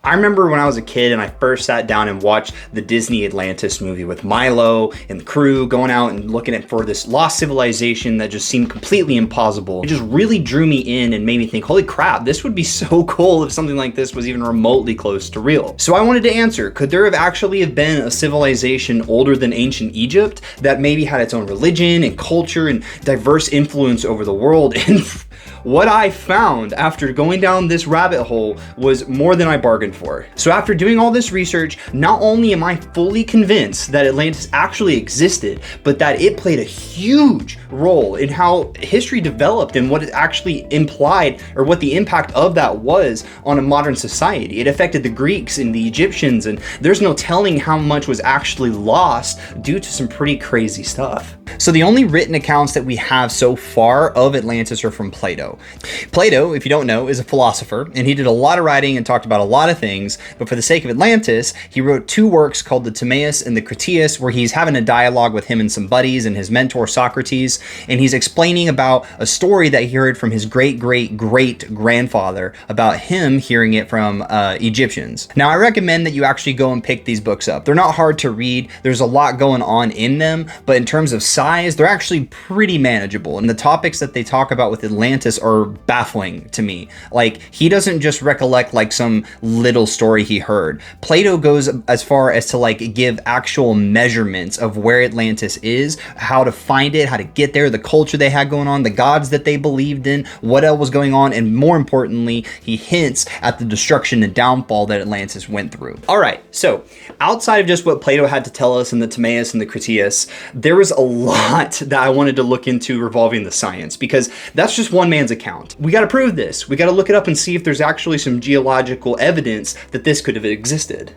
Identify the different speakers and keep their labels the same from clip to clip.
Speaker 1: I remember when I was a kid and I first sat down and watched the Disney Atlantis movie with Milo and the crew going out and looking for this lost civilization that just seemed completely impossible. It just really drew me in and made me think, holy crap, this would be so cool if something like this was even remotely close to real. So I wanted to answer, could there have actually been a civilization older than ancient Egypt that maybe had its own religion and culture and diverse influence over the world? And what I found after going down this rabbit hole was more than I bargained for. So after doing all this research, not only am I fully convinced that Atlantis actually existed, but that it played a huge role in how history developed and what it actually implied, or what the impact of that was on a modern society. It affected the Greeks and the Egyptians, and there's no telling how much was actually lost due to some pretty crazy stuff. So the only written accounts that we have so far of Atlantis are from Plato. Plato, if you don't know, is a philosopher, and he did a lot of writing and talked about a lot of things, but for the sake of Atlantis, he wrote two works called the Timaeus and the Critias, where he's having a dialogue with him and some buddies and his mentor Socrates, and he's explaining about a story that he heard from his great-great-great-grandfather about him hearing it from Egyptians. Now, I recommend that you actually go and pick these books up. They're not hard to read, there's a lot going on in them, but in terms of size, they're actually pretty manageable, and the topics that they talk about with Atlantis are baffling to me. Like, he doesn't just recollect like some little story he heard. Plato goes as far as to like give actual measurements of where Atlantis is, how to find it, how to get there, the culture they had going on, the gods that they believed in, what else was going on, and more importantly, he hints at the destruction and downfall that Atlantis went through. All right, so outside of just what Plato had to tell us in the Timaeus and the Critias, there was a lot that I wanted to look into revolving the science, because that's just one man's account. We got to prove this. We got to look it up and see if there's actually some geological evidence that this could have existed.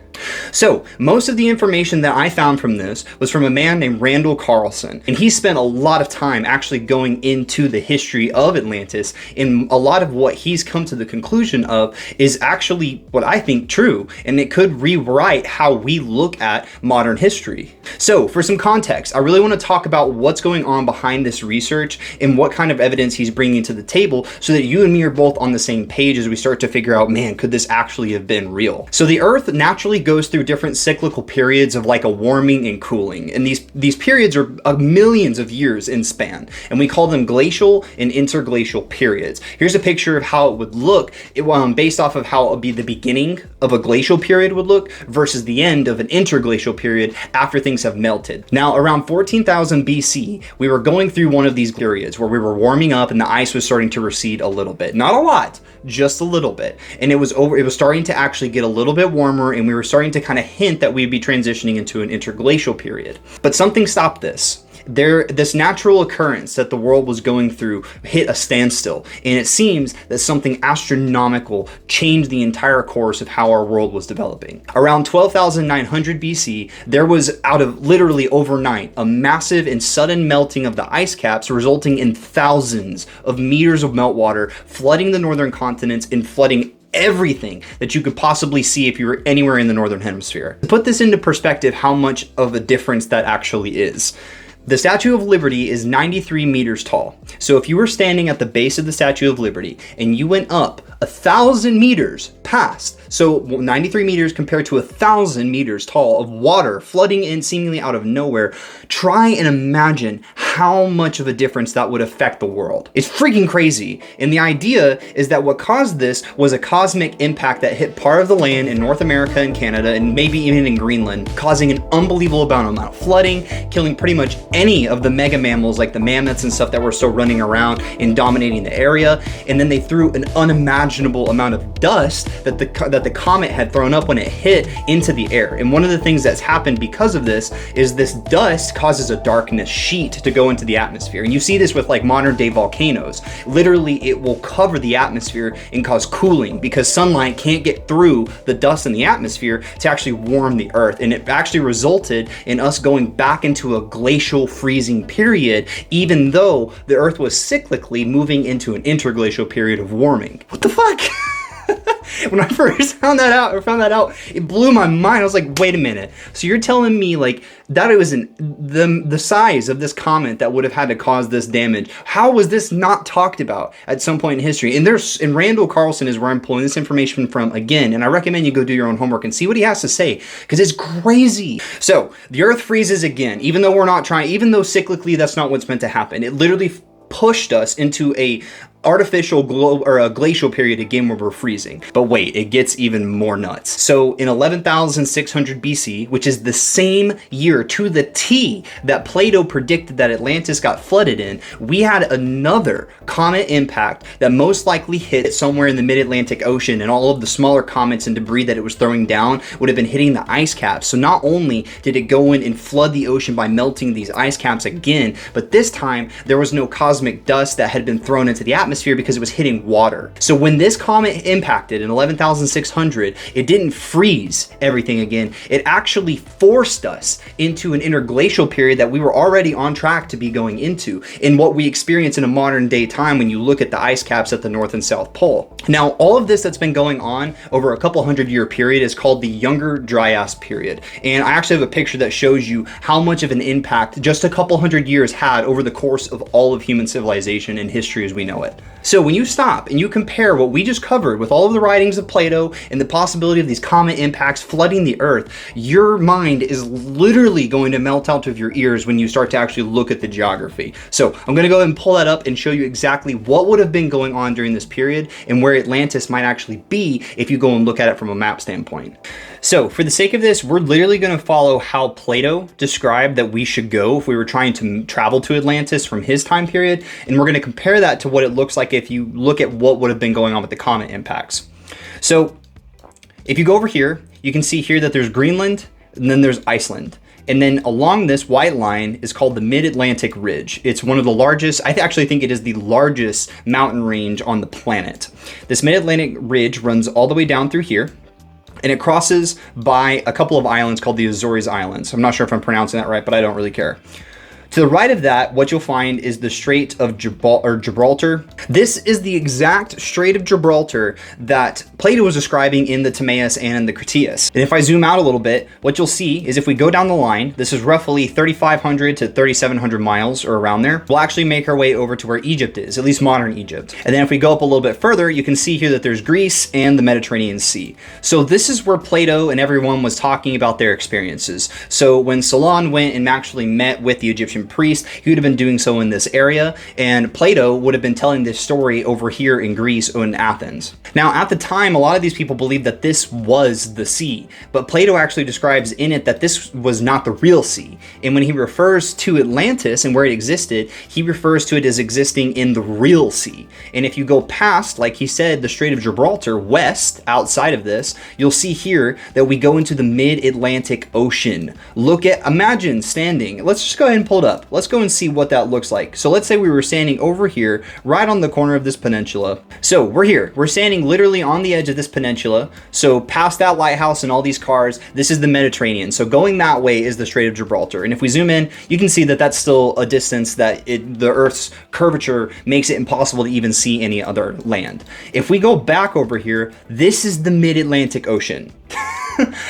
Speaker 1: So most of the information that I found from this was from a man named Randall Carlson, and he spent a lot of time actually going into the history of Atlantis, and a lot of what he's come to the conclusion of is actually what I think true, and it could rewrite how we look at modern history. So for some context, I really want to talk about what's going on behind this research and what kind of evidence he's bringing to the table, so that you and me are both on the same page as we start to figure out, man, could this actually have been real? So the Earth naturally goes through different cyclical periods of like a warming and cooling, and these periods are millions of years in span, and we call them glacial and interglacial periods. Here's a picture of how it would look based off of how it would be the beginning of a glacial period would look versus the end of an interglacial period after things have melted. Now, around 14,000 BC, we were going through one of these periods where we were warming up and the ice was starting to recede a little bit. Not a lot, just a little bit. And it was starting to actually get a little bit warmer, and we were starting to kind of hint that we'd be transitioning into an interglacial period. But something stopped this. This natural occurrence that the world was going through hit a standstill, and it seems that something astronomical changed the entire course of how our world was developing. Around 12,900 BC, there was, out of literally overnight, a massive and sudden melting of the ice caps, resulting in thousands of meters of meltwater flooding the northern continents and flooding everything that you could possibly see if you were anywhere in the northern hemisphere. To put this into perspective, how much of a difference that actually is. The Statue of Liberty is 93 meters tall. So if you were standing at the base of the Statue of Liberty and you went up 1,000 meters past, so 93 meters compared to 1,000 meters tall of water flooding in seemingly out of nowhere, try and imagine how much of a difference that would affect the world. It's freaking crazy. And the idea is that what caused this was a cosmic impact that hit part of the land in North America and Canada, and maybe even in Greenland, causing an unbelievable amount of flooding, killing pretty much any of the mega mammals like the mammoths and stuff that were still running around and dominating the area. And then they threw an unimaginable amount of dust that the comet had thrown up when it hit into the air. And one of the things that's happened because of this is this dust causes a darkness sheet to go into the atmosphere. And you see this with like modern day volcanoes. Literally, it will cover the atmosphere and cause cooling because sunlight can't get through the dust in the atmosphere to actually warm the earth. And it actually resulted in us going back into a glacial freezing period, even though the earth was cyclically moving into an interglacial period of warming. What the fuck? When I first found that out, it blew my mind. I was like, wait a minute. So you're telling me like that it was the size of this comet that would have had to cause this damage? How was this not talked about at some point in history? And Randall Carlson is where I'm pulling this information from again. And I recommend you go do your own homework and see what he has to say, because it's crazy. So the Earth freezes again, even though cyclically that's not what's meant to happen. It literally pushed us into a glacial period again where we're freezing. But wait, it gets even more nuts. So in 11,600 BC, which is the same year to the T that Plato predicted that Atlantis got flooded in, we had another comet impact that most likely hit somewhere in the mid-Atlantic Ocean, and all of the smaller comets and debris that it was throwing down would have been hitting the ice caps. So not only did it go in and flood the ocean by melting these ice caps again, but this time there was no cosmic dust that had been thrown into the atmosphere because it was hitting water. So when this comet impacted in 11,600, it didn't freeze everything again. It actually forced us into an interglacial period that we were already on track to be going into, in what we experience in a modern day time when you look at the ice caps at the North and South Pole. Now, all of this that's been going on over a couple 100-year period is called the Younger Dryas period. And I actually have a picture that shows you how much of an impact just a couple 100 years had over the course of all of human civilization and history as we know it. So when you stop and you compare what we just covered with all of the writings of Plato and the possibility of these comet impacts flooding the Earth, your mind is literally going to melt out of your ears when you start to actually look at the geography. So I'm going to go ahead and pull that up and show you exactly what would have been going on during this period and where Atlantis might actually be if you go and look at it from a map standpoint. So for the sake of this, we're literally going to follow how Plato described that we should go if we were trying to travel to Atlantis from his time period, and we're going to compare that to what it looks like if you look at what would have been going on with the comet impacts. So if you go over here, you can see here that there's Greenland and then there's Iceland. And then along this white line is called the Mid-Atlantic Ridge. It's one of the largest, I actually think it is the largest mountain range on the planet. This Mid-Atlantic Ridge runs all the way down through here, and it crosses by a couple of islands called the Azores Islands. I'm not sure if I'm pronouncing that right, but I don't really care. To the right of that, what you'll find is the Strait of Gibraltar. This is the exact Strait of Gibraltar that Plato was describing in the Timaeus and in the Critias. And if I zoom out a little bit, what you'll see is if we go down the line, this is roughly 3,500 to 3,700 miles or around there. We'll actually make our way over to where Egypt is, at least modern Egypt. And then if we go up a little bit further, you can see here that there's Greece and the Mediterranean Sea. So this is where Plato and everyone was talking about their experiences. So when Solon went and actually met with the Egyptian priest, he would have been doing so in this area, and Plato would have been telling this story over here in Greece or in Athens. Now at the time, a lot of these people believed that this was the sea, but Plato actually describes in it that this was not the real sea. And when he refers to Atlantis and where it existed, he refers to it as existing in the real sea. And if you go past, like he said, the Strait of Gibraltar west outside of this, you'll see here that we go into the mid-Atlantic Ocean. Imagine standing, let's just go ahead and pull it up. Let's go and see what that looks like. So let's say we were standing over here, right on the corner of this peninsula. So we're here, we're standing literally on the edge of this peninsula. So past that lighthouse and all these cars, this is the Mediterranean. So going that way is the Strait of Gibraltar. And if we zoom in, you can see that that's still a distance that the Earth's curvature makes it impossible to even see any other land. If we go back over here, this is the mid-Atlantic Ocean.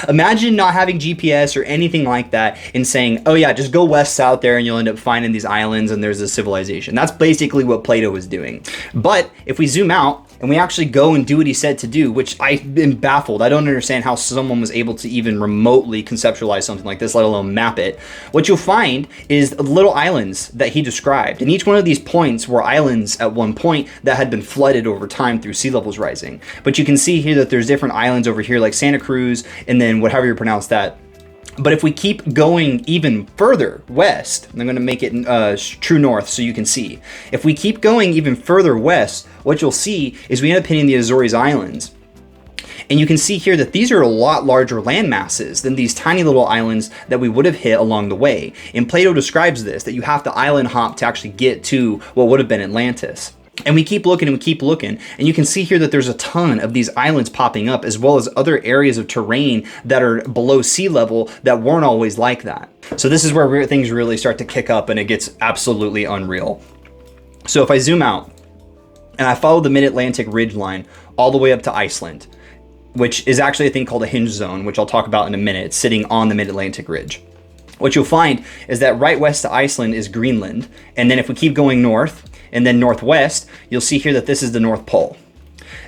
Speaker 1: Imagine not having GPS or anything like that and saying, oh yeah, just go west south there and you'll end up finding these islands and there's a civilization. That's basically what Plato was doing. But if we zoom out and we actually go and do what he said to do, which I've been baffled. I don't understand how someone was able to even remotely conceptualize something like this, let alone map it. What you'll find is little islands that he described. And each one of these points were islands at one point that had been flooded over time through sea levels rising. But you can see here that there's different islands over here like Santa Cruz and then whatever you pronounce that. But if we keep going even further west, I'm going to make it true north so you can see. If we keep going even further west, what you'll see is we end up hitting the Azores Islands. And you can see here that these are a lot larger land masses than these tiny little islands that we would have hit along the way. And Plato describes this, that you have to island hop to actually get to what would have been Atlantis. And we keep looking and we keep looking, and you can see here that there's a ton of these islands popping up, as well as other areas of terrain that are below sea level that weren't always like that. So this is where things really start to kick up and it gets absolutely unreal. So if I zoom out and I follow the mid-Atlantic ridge line all the way up to Iceland, which is actually a thing called a hinge zone, which I'll talk about in a minute. It's sitting on the mid-Atlantic ridge. What you'll find is that right west of Iceland is Greenland. And then if we keep going north and then northwest, you'll see here that this is the North Pole.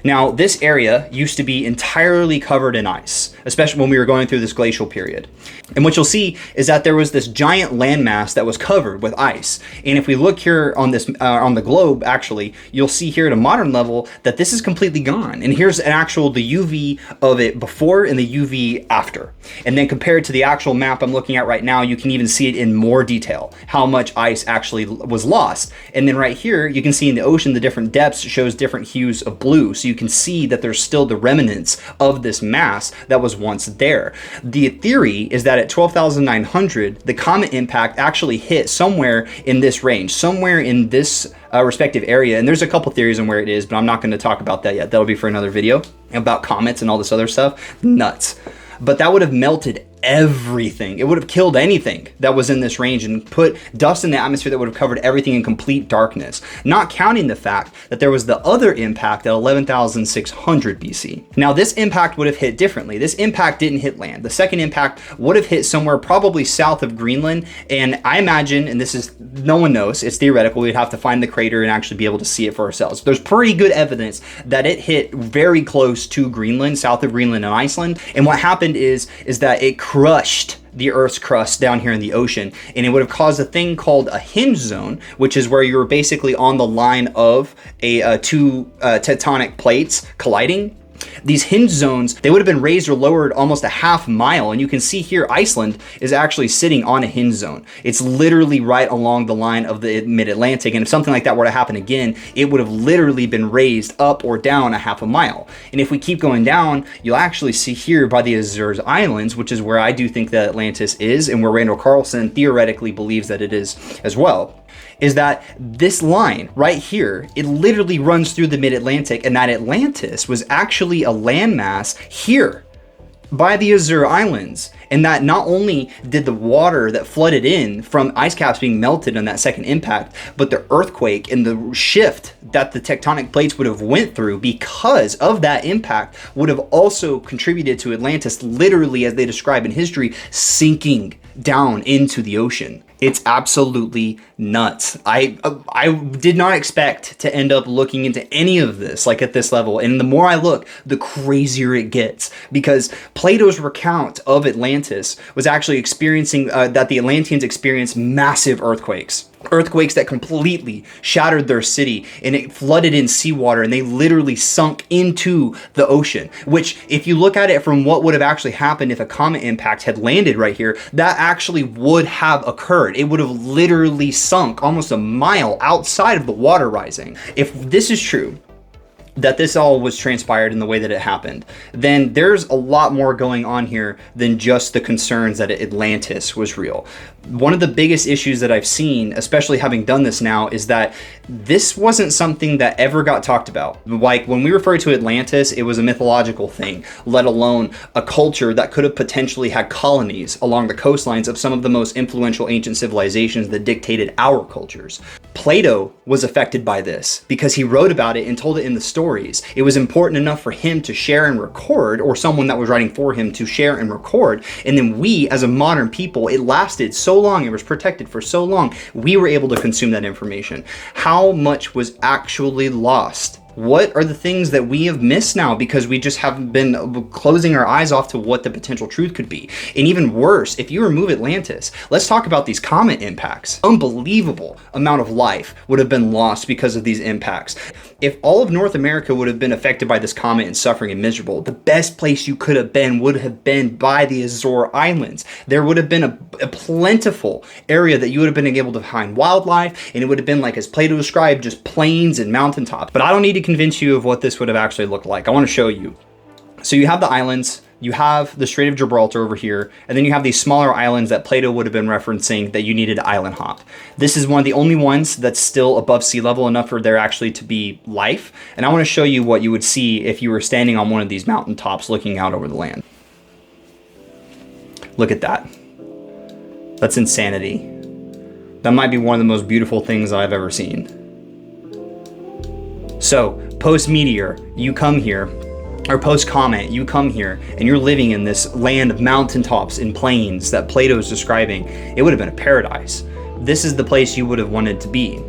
Speaker 1: Now, this area used to be entirely covered in ice, especially when we were going through this glacial period. And what you'll see is that there was this giant landmass that was covered with ice. And if we look here on this on the globe, actually, you'll see here at a modern level that this is completely gone. And here's an actual the UV of it before and the UV after. And then compared to the actual map I'm looking at right now, you can even see it in more detail, how much ice actually was lost. And then right here, you can see in the ocean, the different depths shows different hues of blue. So you can see that there's still the remnants of this mass that was once there. The theory is that at 12,900, the comet impact actually hit somewhere in this range, somewhere in this respective area. And there's a couple theories on where it is, but I'm not going to talk about that yet. That'll be for another video about comets and all this other stuff. Nuts. But that would have melted everything. It would have killed anything that was in this range and put dust in the atmosphere that would have covered everything in complete darkness, not counting the fact that there was the other impact at 11,600 BC. Now, this impact would have hit differently. This impact didn't hit land. The second impact would have hit somewhere probably south of Greenland, and I imagine, and this is, no one knows, it's theoretical, we'd have to find the crater and actually be able to see it for ourselves. There's pretty good evidence that it hit very close to Greenland, south of Greenland and Iceland, and what happened is that it crushed the Earth's crust down here in the ocean, and it would have caused a thing called a hinge zone, which is where you were basically on the line of two tectonic plates colliding. These hinge zones, they would have been raised or lowered almost a half mile. And you can see here, Iceland is actually sitting on a hinge zone. It's literally right along the line of the mid-Atlantic. And if something like that were to happen again, it would have literally been raised up or down a half a mile. And if we keep going down, you'll actually see here by the Azores Islands, which is where I do think that Atlantis is, and where Randall Carlson theoretically believes that it is as well, is that this line right here, it literally runs through the mid-Atlantic, and that Atlantis was actually a landmass here by the Azores Islands. And that not only did the water that flooded in from ice caps being melted on that second impact, but the earthquake and the shift that the tectonic plates would have went through because of that impact would have also contributed to Atlantis, literally, as they describe in history, sinking down into the ocean. It's absolutely nuts. I did not expect to end up looking into any of this like at this level. And the more I look, the crazier it gets, because Plato's recount of Atlantis was actually experiencing that the Atlanteans experienced massive earthquakes that completely shattered their city, and it flooded in seawater, and they literally sunk into the ocean, which, if you look at it from what would have actually happened if a comet impact had landed right here, that actually would have occurred. It would have literally sunk almost a mile outside of the water rising. If this is true, that this all was transpired in the way that it happened, then there's a lot more going on here than just the concerns that Atlantis was real. One of the biggest issues that I've seen, especially having done this now, is that this wasn't something that ever got talked about. Like, when we refer to Atlantis, it was a mythological thing, let alone a culture that could have potentially had colonies along the coastlines of some of the most influential ancient civilizations that dictated our cultures. Plato was affected by this because he wrote about it and told it in the stories. It was important enough for him to share and record, or someone that was writing for him to share and record. And then we, as a modern people, it lasted so long, it was protected for so long, we were able to consume that information. How much was actually lost? What are the things that we have missed now because we just haven't been closing our eyes off to what the potential truth could be? And even worse, if you remove Atlantis, let's talk about these comet impacts. Unbelievable amount of life would have been lost because of these impacts. If all of North America would have been affected by this comet and suffering and miserable, the best place you could have been would have been by the Azores Islands. There would have been a plentiful area that you would have been able to find wildlife, and it would have been, like as Plato described, just plains and mountaintops. But I don't need to convince you of what this would have actually looked like. I want to show you. So you have the islands, you have the Strait of Gibraltar over here, and then you have these smaller islands that Plato would have been referencing that you needed to island hop. This is one of the only ones that's still above sea level enough for there actually to be life. And I want to show you what you would see if you were standing on one of these mountaintops looking out over the land. Look at that. That's insanity. That might be one of the most beautiful things I've ever seen. So, post-meteor, you come here, or post comment, you come here and you're living in this land of mountaintops and plains that Plato is describing, it would have been a paradise. This is the place you would have wanted to be.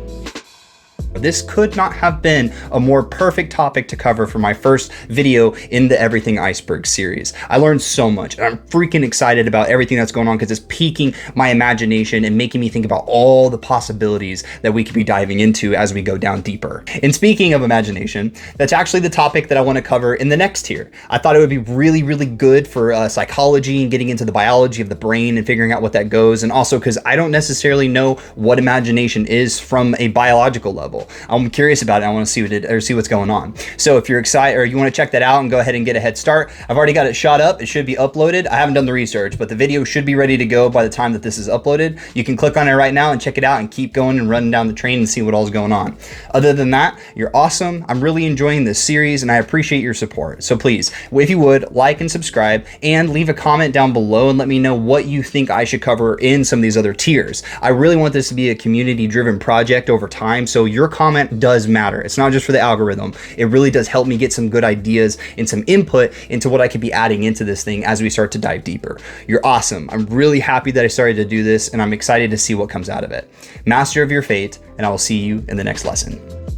Speaker 1: This could not have been a more perfect topic to cover for my first video in the Everything Iceberg series. I learned so much, and I'm freaking excited about everything that's going on because it's piquing my imagination and making me think about all the possibilities that we could be diving into as we go down deeper. And speaking of imagination, that's actually the topic that I want to cover in the next tier. I thought it would be really, really good for psychology and getting into the biology of the brain and figuring out what that goes, and also because I don't necessarily know what imagination is from a biological level. I'm curious about it. I want to see what's going on. So if you're excited or you want to check that out and go ahead and get a head start, I've already got it shot up. It should be uploaded. I haven't done the research, but the video should be ready to go by the time that this is uploaded. You can click on it right now and check it out and keep going and running down the train and see what all's going on. Other than that, you're awesome. I'm really enjoying this series and I appreciate your support. So please, if you would, like and subscribe and leave a comment down below and let me know what you think I should cover in some of these other tiers. I really want this to be a community-driven project over time, so your comment does matter. It's not just for the algorithm. It really does help me get some good ideas and some input into what I could be adding into this thing as we start to dive deeper. You're awesome. I'm really happy that I started to do this and I'm excited to see what comes out of it. Master of your fate, and I will see you in the next lesson.